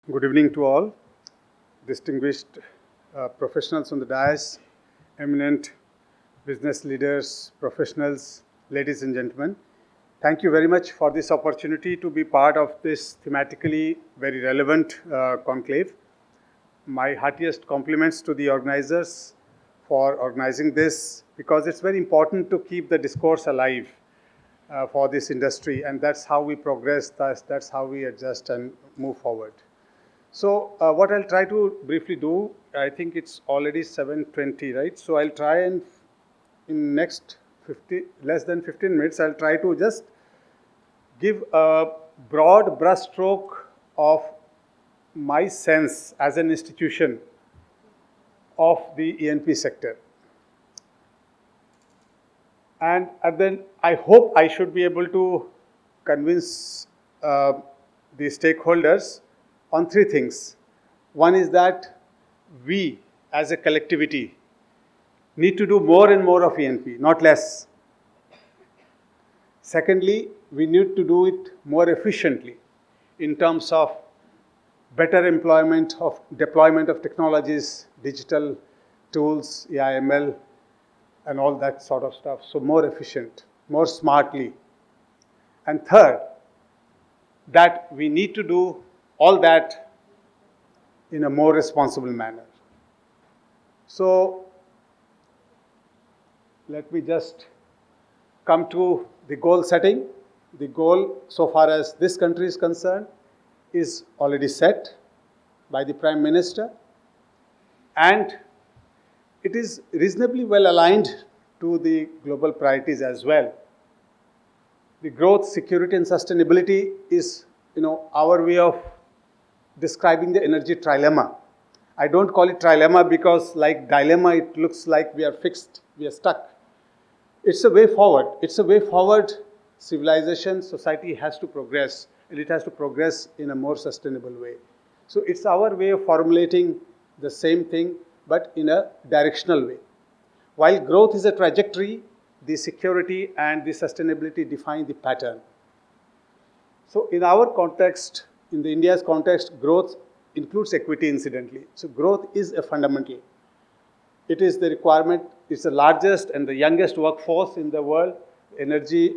Good evening to all, distinguished professionals on the dais, eminent business leaders, professionals, ladies and gentlemen. Thank you very much for this opportunity to be part of this thematically very relevant conclave. My heartiest compliments to the organizers for organizing this, because it's very important to keep the discourse alive for this industry, and that's how we progress, that's how we adjust and move forward. So what I'll try to briefly do, I think it's already 7:20, right? So I'll try and in next less than 15 minutes, I'll try to just give a broad brushstroke of my sense as an institution of the E&P sector. And then I hope I should be able to convince the stakeholders on three things. One is that we as a collectivity need to do more and more of E&P, not less. Secondly, we need to do it more efficiently in terms of better deployment of technologies, digital tools, AI/ML, and all that sort of stuff. So more efficient, more smartly. And third, that we need to do all that in a more responsible manner. So let me just come to the goal setting. The goal, so far as this country is concerned, is already set by the Prime Minister, and it is reasonably well aligned to the global priorities as well. The growth, security and sustainability is, our way of describing the energy trilemma. I don't call it trilemma because like dilemma, it looks like we are fixed, we are stuck. It's a way forward. It's a way forward. Civilization, society has to progress, and it has to progress in a more sustainable way. So it's our way of formulating the same thing, but in a directional way. While growth is a trajectory, the security and the sustainability define the pattern. So in our context, in the India's context, growth includes equity incidentally. So growth is a fundamental. It is the requirement. It's the largest and the youngest workforce in the world. Energy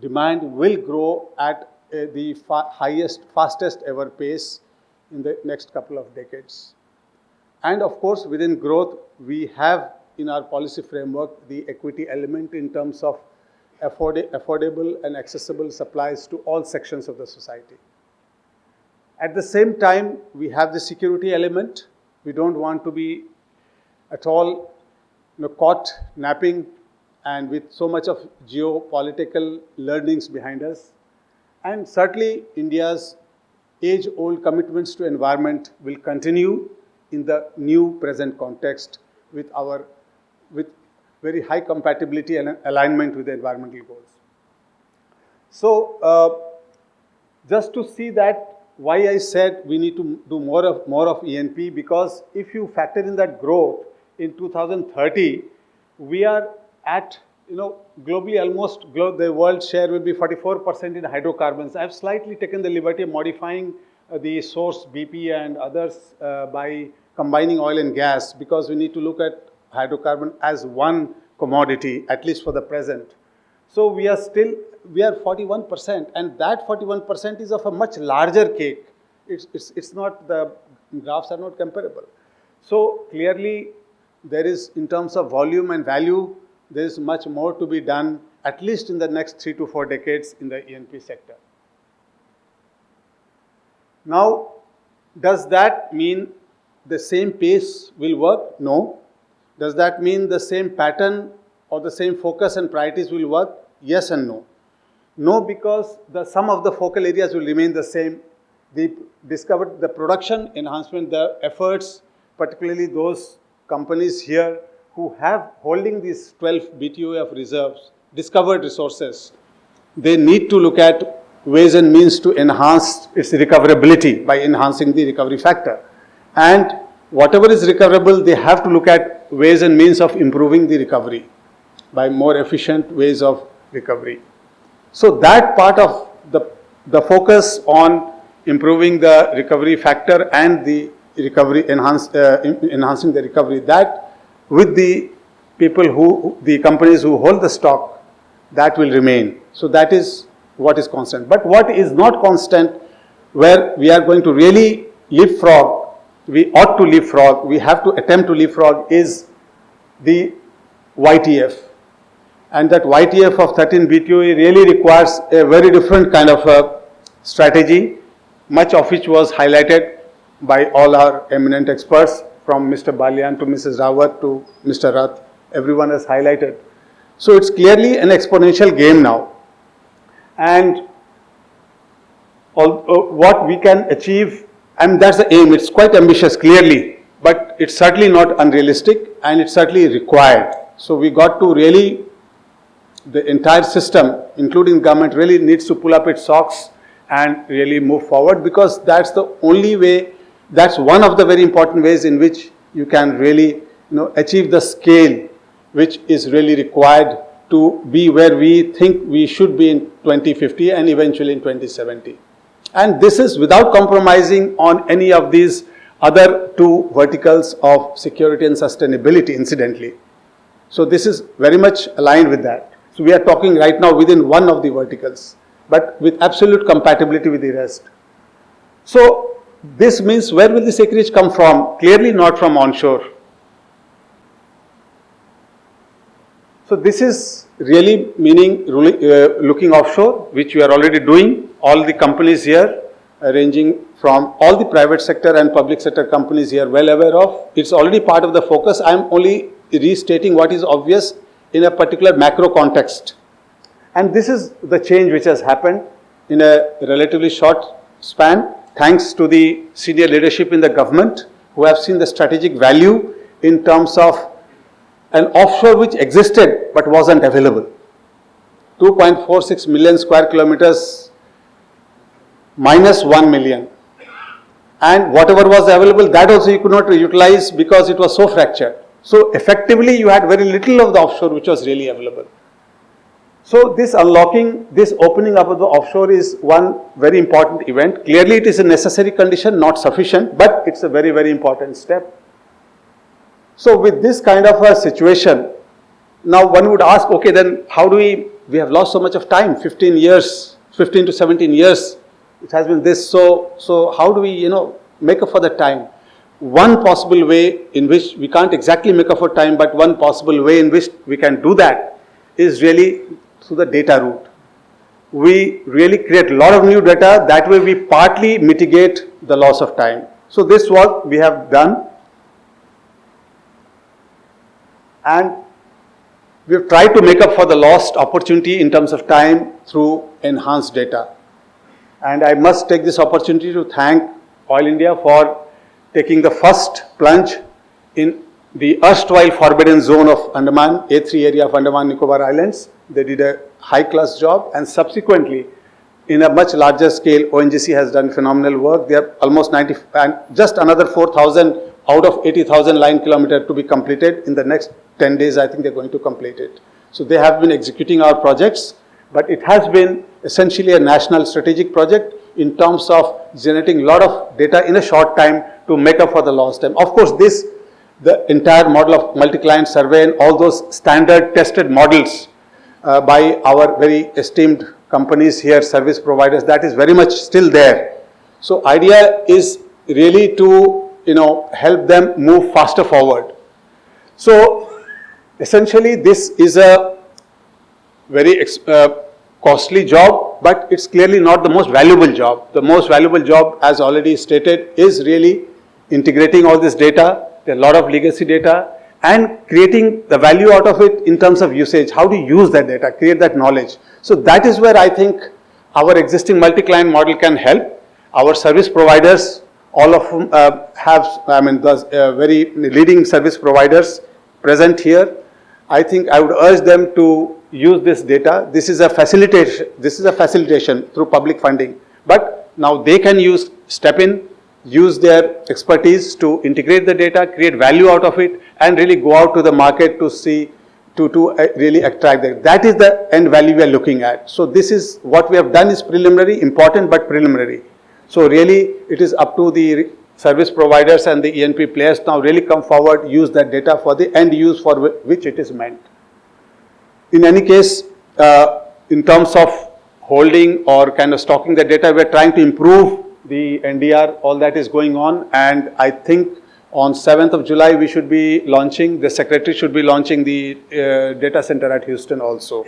demand will grow at the highest, fastest ever pace in the next couple of decades. And of course, within growth, we have in our policy framework the equity element in terms of affordable and accessible supplies to all sections of the society. At the same time, we have the security element. We don't want to be at all caught napping and with so much of geopolitical learnings behind us. And certainly, India's age-old commitments to environment will continue in the new present context with very high compatibility and alignment with the environmental goals. So, just to see that, why I said we need to do more of E&P, because if you factor in that growth in 2030, we are at, globally almost the world share will be 44% in hydrocarbons. I have slightly taken the liberty of modifying the source BP and others by combining oil and gas, because we need to look at hydrocarbon as one commodity, at least for the present. So we are 41%, and that 41% is of a much larger cake. It's not, the graphs are not comparable. So clearly, there is, in terms of volume and value, there is much more to be done, at least in the next 3 to 4 decades in the E&P sector. Now, does that mean the same pace will work? No. Does that mean the same pattern or the same focus and priorities will work? Yes and no. No, because some of the focal areas will remain the same. The production enhancement, the efforts, particularly those companies here who have holding these 12 BTU of reserves, discovered resources, they need to look at ways and means to enhance its recoverability by enhancing the recovery factor. And whatever is recoverable, they have to look at ways and means of improving the recovery by more efficient ways of recovery. So that part of the focus on improving the recovery factor and the recovery enhancing the recovery, that with the people the companies who hold the stock, that will remain. So that is what is constant. But what is not constant, where we are going to really leapfrog, we ought to leapfrog, we have to attempt to leapfrog, is the YTF. And that YTF of 13 BTUE really requires a very different kind of a strategy, much of which was highlighted by all our eminent experts, from Mr. Balian to Mrs. Rawat to Mr. Rath. Everyone has highlighted. So it's clearly an exponential game now. And what we can achieve, and that's the aim, it's quite ambitious clearly, but it's certainly not unrealistic, and it's certainly required. So we got to really, the entire system, including government, really needs to pull up its socks and really move forward, because that's the only way, that's one of the very important ways in which you can really achieve the scale which is really required to be where we think we should be in 2050 and eventually in 2070. And this is without compromising on any of these other two verticals of security and sustainability, incidentally. So this is very much aligned with that. So we are talking right now within one of the verticals, but with absolute compatibility with the rest. So this means, where will this acreage come from? Clearly not from onshore. So this is really meaning looking offshore, which we are already doing. All the companies here, ranging from all the private sector and public sector companies here, well aware of. It's already part of the focus. I am only restating what is obvious in a particular macro context. And this is the change which has happened in a relatively short span, thanks to the senior leadership in the government, who have seen the strategic value in terms of an offshore which existed but wasn't available. 2.46 million square kilometers minus 1 million. And whatever was available, that also you could not utilize because it was so fractured. So effectively you had very little of the offshore which was really available. So this unlocking, this opening up of the offshore is one very important event. Clearly it is a necessary condition, not sufficient, but it's a very, very important step. So with this kind of a situation, now one would ask, okay, then how do we have lost so much of time, 15 years, 15 to 17 years, it has been this, so how do we, make up for the time? One possible way in which we can't exactly make up for time, but one possible way in which we can do that is really through the data route. We really create a lot of new data, that way we partly mitigate the loss of time. So this is what we have done. And we have tried to make up for the lost opportunity in terms of time through enhanced data. And I must take this opportunity to thank Oil India for taking the first plunge in the erstwhile forbidden zone of Andaman, A3 area of Andaman Nicobar Islands. They did a high-class job, and subsequently, in a much larger scale, ONGC has done phenomenal work. They are almost 90, and just another 4,000 out of 80,000 line kilometer to be completed. In the next 10 days, I think they're going to complete it. So they have been executing our projects, but it has been essentially a national strategic project in terms of generating a lot of data in a short time to make up for the lost time. Of course, the entire model of multi-client survey and all those standard tested models by our very esteemed companies here, service providers, that is very much still there. So idea is really to help them move faster forward. So essentially this is a very costly job, but it's clearly not the most valuable job. The most valuable job, as already stated, is really integrating all this data, a lot of legacy data, and creating the value out of it in terms of usage. How to use that data, create that knowledge. So that is where I think our existing multi-client model can help. Our service providers, all of whom the very leading service providers present here, I think I would urge them to use this data. This is a facilitation through public funding, but now they can step in, use their expertise to integrate the data, create value out of it, and really go out to the market to see, to really attract that. That is the end value we are looking at. So this is what we have done is preliminary, important but preliminary. So really, it is up to the service providers and the E&P players now really come forward, use that data for the end use for which it is meant. In any case, in terms of holding or kind of stocking the data, we are trying to improve the NDR, all that is going on, and I think on 7th of July we should be launching, the Secretary should be launching the data center at Houston also.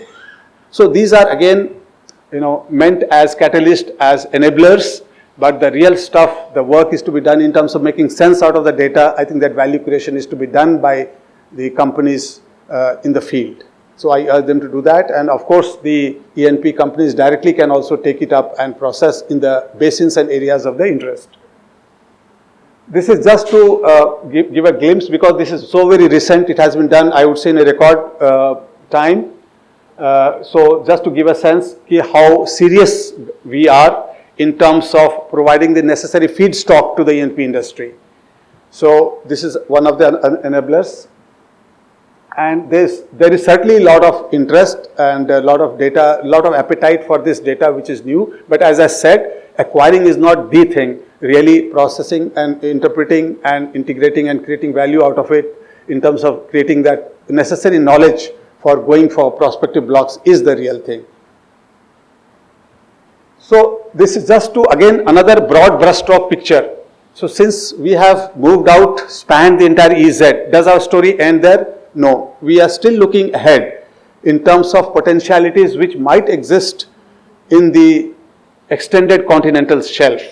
So these are again, meant as catalyst, as enablers, but the real stuff, the work is to be done in terms of making sense out of the data. I think that value creation is to be done by the companies in the field. So I urge them to do that, and of course the E&P companies directly can also take it up and process in the basins and areas of the interest. This is just to give a glimpse, because this is so very recent. It has been done, I would say, in a record time. So just to give a sense how serious we are in terms of providing the necessary feedstock to the E&P industry. So this is one of the enablers. And there is certainly a lot of interest and a lot of data, a lot of appetite for this data which is new. But as I said, acquiring is not the thing. Really processing and interpreting and integrating and creating value out of it in terms of creating that necessary knowledge for going for prospective blocks is the real thing. So this is just to, again, another broad brushstroke picture. So since we have moved out, spanned the entire EZ, does our story end there? No, we are still looking ahead in terms of potentialities which might exist in the extended continental shelf.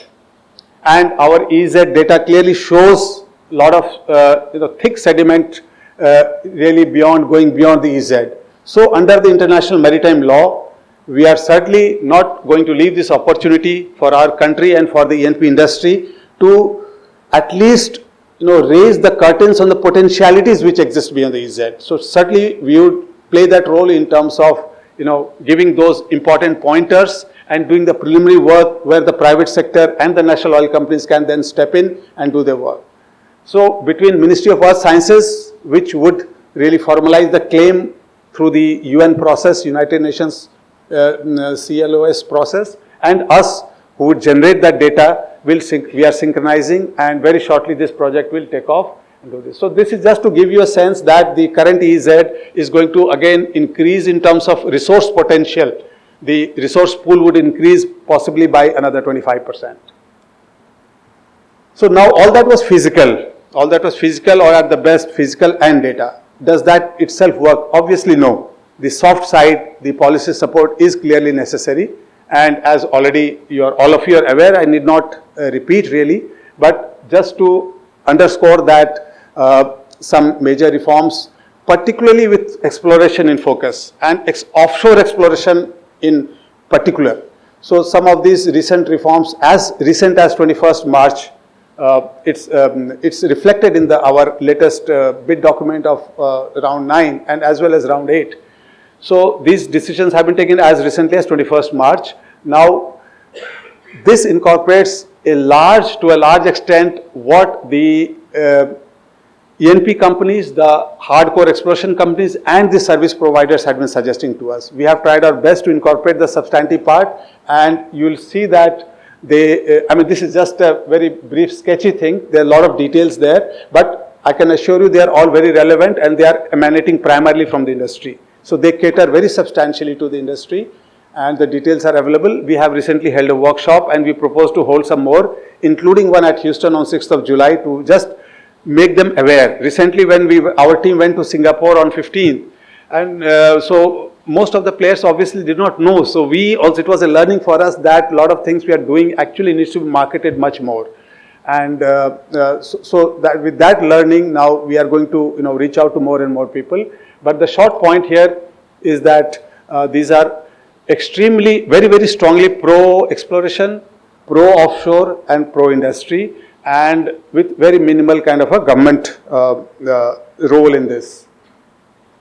And our EZ data clearly shows a lot of thick sediment really going beyond the EZ. So under the international maritime law, we are certainly not going to leave this opportunity for our country and for the E&P industry to at least raise the curtains on the potentialities which exist beyond the EZ. So certainly we would play that role in terms of giving those important pointers and doing the preliminary work where the private sector and the national oil companies can then step in and do their work. So between Ministry of Earth Sciences, which would really formalize the claim through the UN process, United Nations CLOS process, and us who would generate that data, we are synchronizing, and very shortly this project will take off and do this. So this is just to give you a sense that the current EZ is going to again increase in terms of resource potential. The resource pool would increase possibly by another 25%. So now all that was physical or at the best physical and data. Does that itself work? Obviously no. The soft side, the policy support is clearly necessary, and as already all of you are aware, I need not repeat really, but just to underscore that some major reforms, particularly with exploration in focus and offshore exploration in particular. So some of these recent reforms, as recent as 21st March, it's reflected in our latest bid document of round 9 and as well as round 8. So these decisions have been taken as recently as 21st March. Now, this incorporates to a large extent what the E&P companies, the hardcore exploration companies and the service providers had been suggesting to us. We have tried our best to incorporate the substantive part, and you will see that this is just a very brief sketchy thing. There are a lot of details there, but I can assure you they are all very relevant and they are emanating primarily from the industry. So they cater very substantially to the industry, and the details are available. We have recently held a workshop and we propose to hold some more, including one at Houston on 6th of July to just make them aware. Recently when our team went to Singapore on 15th, and so most of the players obviously did not know. So it was a learning for us that a lot of things we are doing actually needs to be marketed much more. And so that with that learning, now we are going to reach out to more and more people. But the short point here is that these are extremely, very, very strongly pro-exploration, pro-offshore and pro-industry, and with very minimal kind of a government role in this.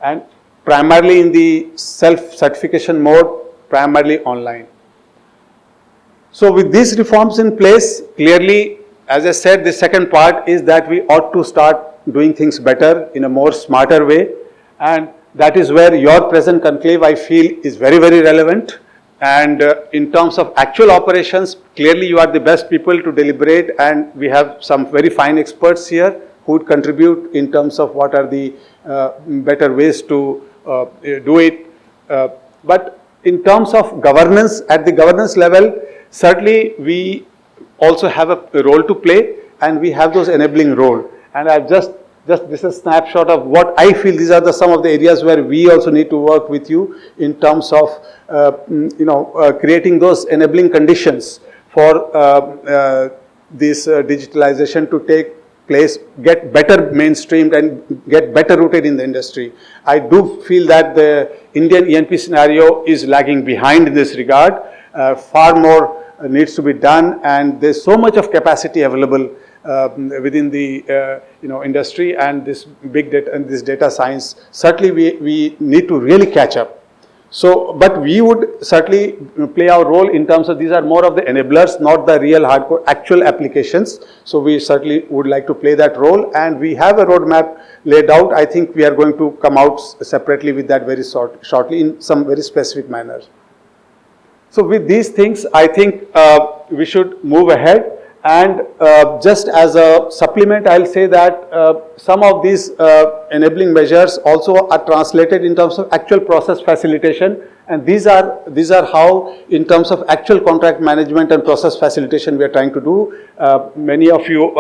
And primarily in the self-certification mode, primarily online. So with these reforms in place, clearly, as I said, the second part is that we ought to start doing things better in a more smarter way. And that is where your present conclave, I feel, is very, very relevant And in terms of actual operations, clearly you are the best people to deliberate, and we have some very fine experts here who would contribute in terms of what are the better ways to do it. But in terms of governance, at the governance level, certainly we also have a role to play, and we have those enabling role. And I've just this is a snapshot of what I feel these are some of the areas where we also need to work with you in terms of creating those enabling conditions for this digitalization to take place, get better mainstreamed and get better rooted in the industry. I do feel that the Indian E&P scenario is lagging behind in this regard. Far more needs to be done, and there's so much of capacity available within the industry, and this big data and this data science. Certainly we need to really catch up. So, but we would certainly play our role in terms of these are more of the enablers, not the real hardcore actual applications. So we certainly would like to play that role, and we have a roadmap laid out. I think we are going to come out separately with that very shortly in some very specific manner. So with these things, I think we should move ahead. And just as a supplement, I'll say that some of these enabling measures also are translated in terms of actual process facilitation, and these are how, in terms of actual contract management and process facilitation, we are trying to do. Many of you,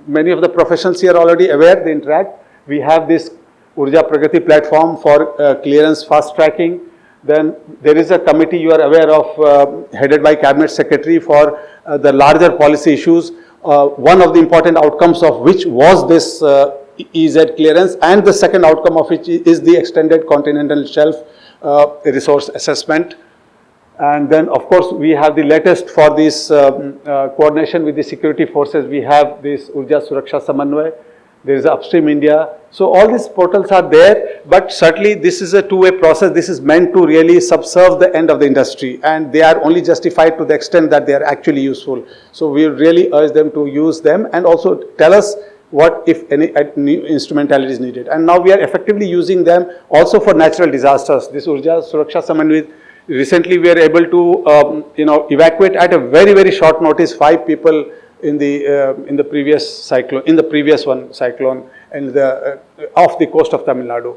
many of the professionals here are already aware. They interact. We have this Urja Pragati platform for clearance fast tracking. Then there is a committee you are aware of, headed by Cabinet Secretary for the larger policy issues. One of the important outcomes of which was this EZ clearance, and the second outcome of which is the extended continental shelf resource assessment. And then of course we have the latest for this coordination with the security forces. We have this Urja Suraksha Samanvay. There is Upstream India. So all these portals are there, but certainly this is a two-way process. This is meant to really subserve the end of the industry, and they are only justified to the extent that they are actually useful. So we really urge them to use them and also tell us what, if any, new instrumentality is needed. And now we are effectively using them also for natural disasters. This Urja Suraksha Samanvay, recently we are able to evacuate at a very, very short notice 5 people in the previous cyclone, and off the coast of Tamil Nadu.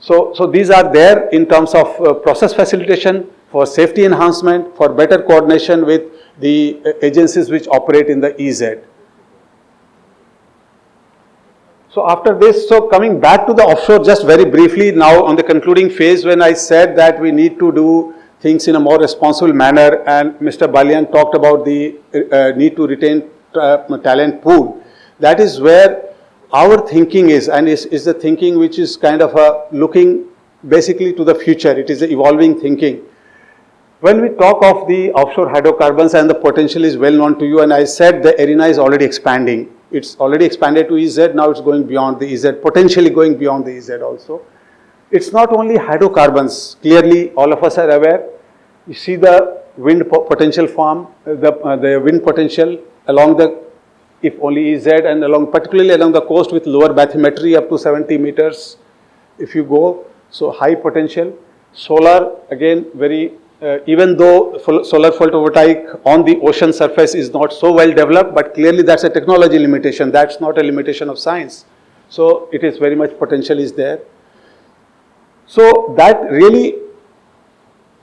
So these are there in terms of process facilitation, for safety enhancement, for better coordination with the agencies which operate in the EZ. So after this, so coming back to the offshore, just very briefly now on the concluding phase, when I said that we need to do things in a more responsible manner, and Mr. Balian talked about the need to retain talent pool. That is where our thinking is, and is the thinking which is kind of looking basically to the future. It is evolving thinking. When we talk of the offshore hydrocarbons, and the potential is well known to you, and I said the arena is already expanding. It's already expanded to EZ, now it's going beyond the EZ, potentially going beyond the EZ also. It's not only hydrocarbons, clearly all of us are aware. You see the wind potential farm, the wind potential along the, if only EZ, and particularly along the coast with lower bathymetry up to 70 meters if you go, so high potential. Solar, again, very, even though solar photovoltaic on the ocean surface is not so well developed, but clearly that's a technology limitation, that's not a limitation of science. So it is very much potential is there. So that really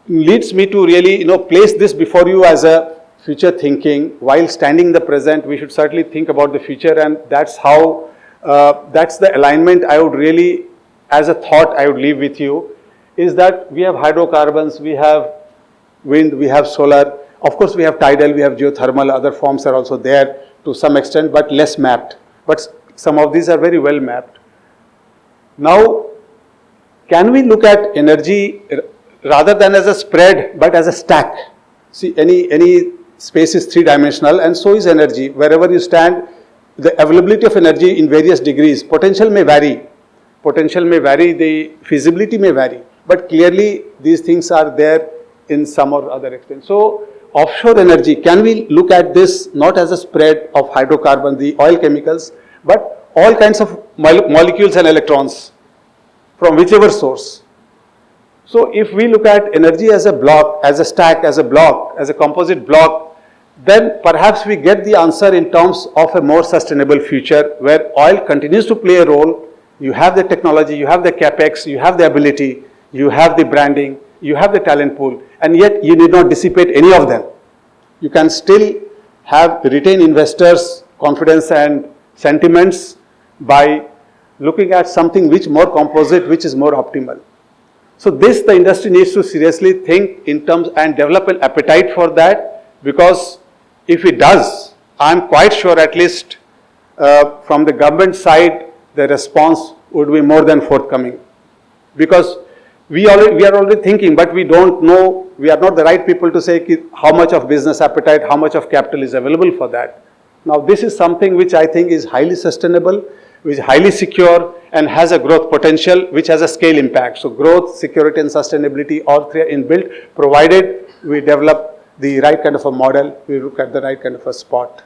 leads me to really, place this before you as a future thinking. While standing in the present, we should certainly think about the future, and that's how, that's the alignment I would really, as a thought I would leave with you, is that we have hydrocarbons, we have wind, we have solar, of course we have tidal, we have geothermal, other forms are also there to some extent, but less mapped. But some of these are very well mapped. Now, can we look at energy rather than as a spread, but as a stack? See, any space is three-dimensional, and so is energy. Wherever you stand, the availability of energy in various degrees, potential may vary, the feasibility may vary, but clearly these things are there in some or other extent. So offshore energy, can we look at this not as a spread of hydrocarbon, the oil chemicals, but all kinds of molecules and electrons from whichever source? So if we look at energy as a block, as a stack, as a block, as a composite block, then perhaps we get the answer in terms of a more sustainable future where oil continues to play a role. You have the technology, you have the capex, you have the ability, you have the branding, you have the talent pool, and yet you need not dissipate any of them. You can still retain investors' confidence and sentiments by looking at something which more composite, which is more optimal. So this the industry needs to seriously think in terms and develop an appetite for that, because if it does, I am quite sure at least from the government side, the response would be more than forthcoming. Because we are already thinking, but we don't know, we are not the right people to say how much of business appetite, how much of capital is available for that. Now this is something which I think is highly sustainable, which is highly secure and has a growth potential, which has a scale impact. So growth, security and sustainability, all three are inbuilt, provided we develop the right kind of a model, we look at the right kind of a spot.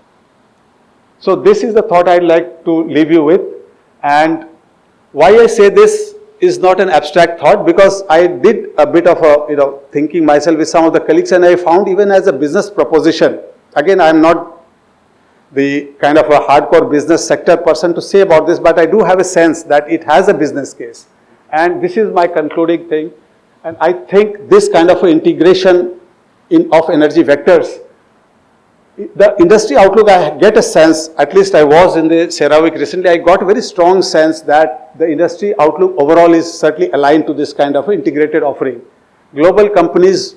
So this is the thought I'd like to leave you with. And why I say this is not an abstract thought, because I did a bit of a, thinking myself with some of the colleagues, and I found even as a business proposition, again I am not the kind of a hardcore business sector person to say about this, but I do have a sense that it has a business case. And this is my concluding thing. And I think this kind of integration of energy vectors, the industry outlook, I get a sense, at least I was in the CERAWIC recently, I got a very strong sense that the industry outlook overall is certainly aligned to this kind of integrated offering. Global companies,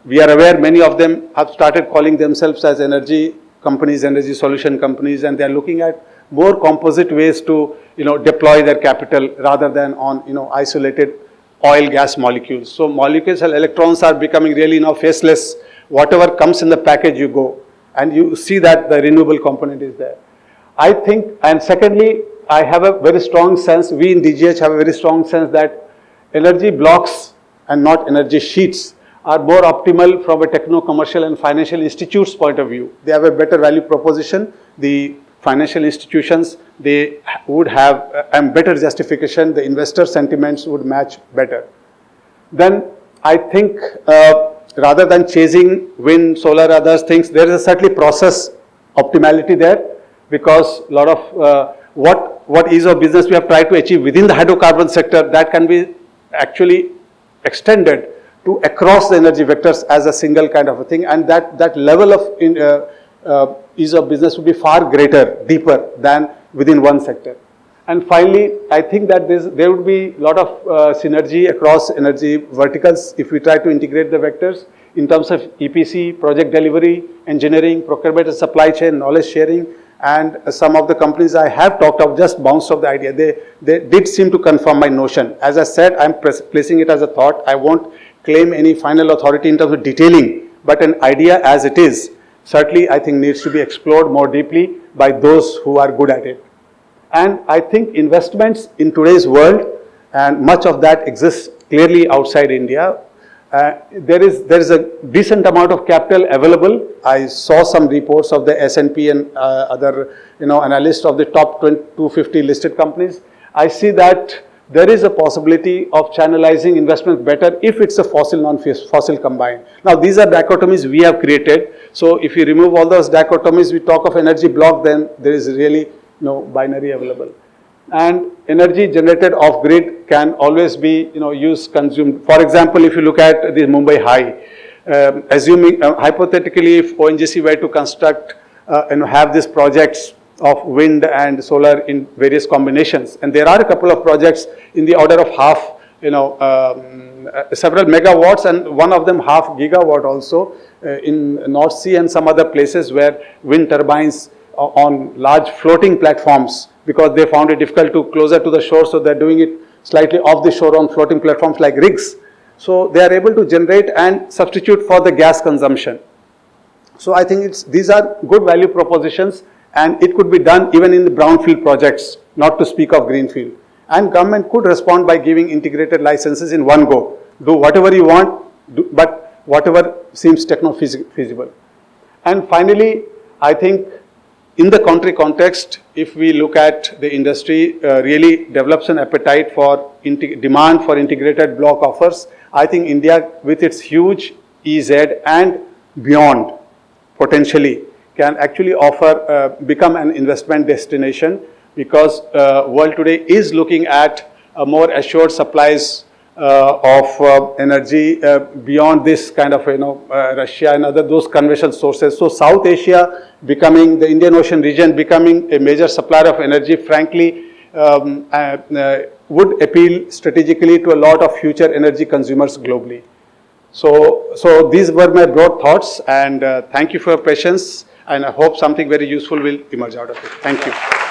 we are aware many of them have started calling themselves as energy companies, energy solution companies, and they are looking at more composite ways to deploy their capital rather than on isolated oil gas molecules. So molecules and electrons are becoming really now faceless. Whatever comes in the package you go, and you see that the renewable component is there. I think, and secondly, I have a very strong sense, we in DGH have a very strong sense that energy blocks and not energy sheets are more optimal from a techno-commercial and financial institutes point of view. They have a better value proposition. The financial institutions, they would have a better justification. The investor sentiments would match better. Then I think rather than chasing wind, solar, other things, there is a certainly process optimality there, because a lot of what ease of business we have tried to achieve within the hydrocarbon sector, that can be actually extended to across the energy vectors as a single kind of a thing, and that level of ease of business would be far greater, deeper than within one sector. And finally, I think that there would be a lot of synergy across energy verticals if we try to integrate the vectors in terms of EPC, project delivery, engineering, procurement and supply chain, knowledge sharing, and some of the companies I have talked of just bounced off the idea. They did seem to confirm my notion. As I said, I'm placing it as a thought. I won't claim any final authority in terms of detailing, but an idea as it is, certainly I think needs to be explored more deeply by those who are good at it. And I think investments in today's world, and much of that exists clearly outside India, there is a decent amount of capital available. I saw some reports of the S&P and other analysts of the top 250 listed companies. I see that there is a possibility of channelizing investments better if it's a fossil, non-fossil combined. Now these are dichotomies we have created. So if you remove all those dichotomies, we talk of energy block, then there is really no binary available. And energy generated off grid can always be used, consumed. For example, if you look at the Mumbai High, assuming hypothetically if ONGC were to construct and have these projects of wind and solar in various combinations, and there are a couple of projects in the order of half, several megawatts, and one of them half gigawatt also in North Sea and some other places where wind turbines on large floating platforms, because they found it difficult to closer to the shore, so they're doing it slightly off the shore on floating platforms like rigs. So they are able to generate and substitute for the gas consumption. So I think these are good value propositions, and it could be done even in the brownfield projects, not to speak of greenfield. And government could respond by giving integrated licenses in one go. Do whatever you want, but whatever seems techno-feasible. And finally, I think in the country context, if we look at the industry really develops an appetite for demand for integrated block offers, I think India with its huge EZ and beyond potentially can actually offer, become an investment destination, because world today is looking at more assured supplies of energy beyond this kind of, Russia and other those conventional sources. So South Asia becoming, the Indian Ocean region becoming a major supplier of energy, frankly, would appeal strategically to a lot of future energy consumers globally. So these were my broad thoughts, and thank you for your patience, and I hope something very useful will emerge out of it. Thank you.